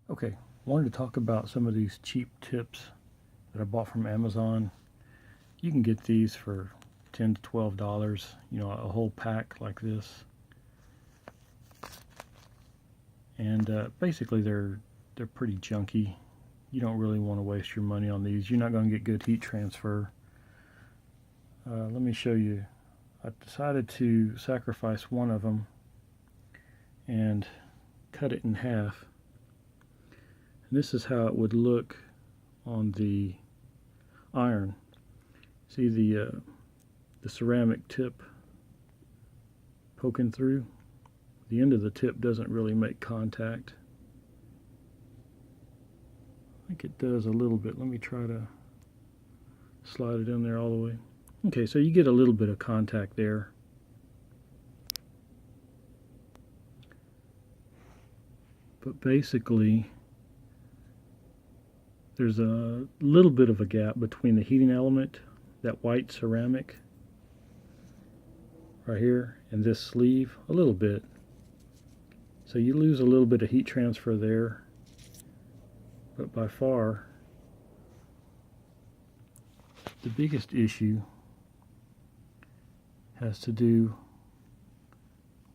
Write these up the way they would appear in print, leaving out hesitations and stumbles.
Okay, wanted to talk about some of these cheap tips that I bought from Amazon. You can get these for $10 to $12, you know, a whole pack like this. And basically they're pretty junky. You don't really want to waste your money on these. You're not going to get good heat transfer. Let me show you. I decided to sacrifice one of them and cut it in half. And this is how it would look on the iron. See the ceramic tip poking through? The end of the tip doesn't really make contact. I think it does a little bit. Let me try to slide it in there all the way. Okay, so you get a little bit of contact there. But basically, there's a little bit of a gap between the heating element, that white ceramic right here, and this sleeve, a little bit. So you lose a little bit of heat transfer there, but by far the biggest issue has to do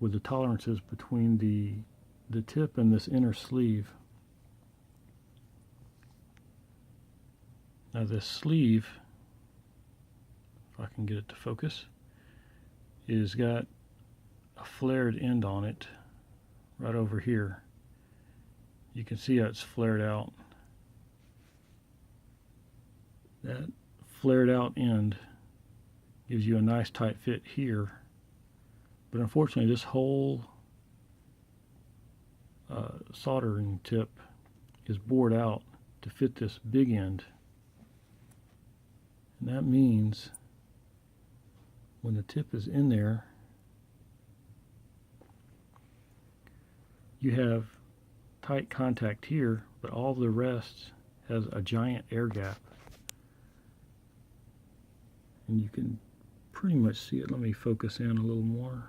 with the tolerances between the tip and this inner sleeve. Now this sleeve, if I can get it to focus, is got a flared end on it right over here. You can see how it's flared out. That flared out end gives you a nice tight fit here, but unfortunately this whole soldering tip is bored out to fit this big end. And that means when the tip is in there, you have tight contact here, but all the rest has a giant air gap. And you can pretty much see it. Let me focus in a little more.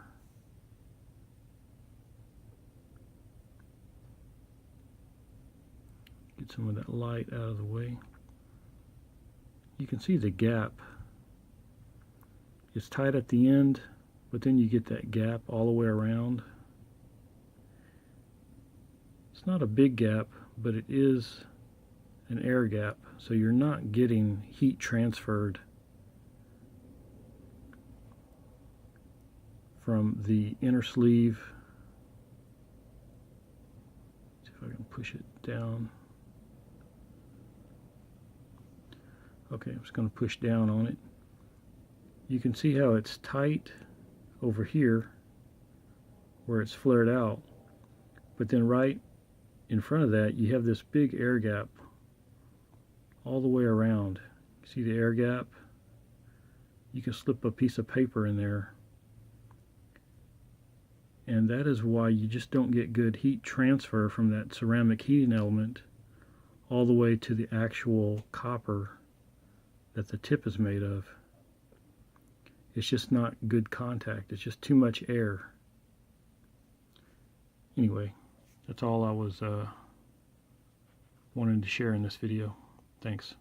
Get some of that light out of the way. You can see the gap. It's tight at the end, but then you get that gap all the way around. It's not a big gap, but it is an air gap, so you're not getting heat transferred from the inner sleeve. See if I can push it down. Okay, I'm just going to push down on it. You can see how it's tight over here where it's flared out, but then right in front of that you have this big air gap all the way around. See the air gap? You can slip a piece of paper in there, and that is why you just don't get good heat transfer from that ceramic heating element all the way to the actual copper that the tip is made of. It's just not good contact. It's just too much air. Anyway, that's all I was wanting to share in this video. Thanks.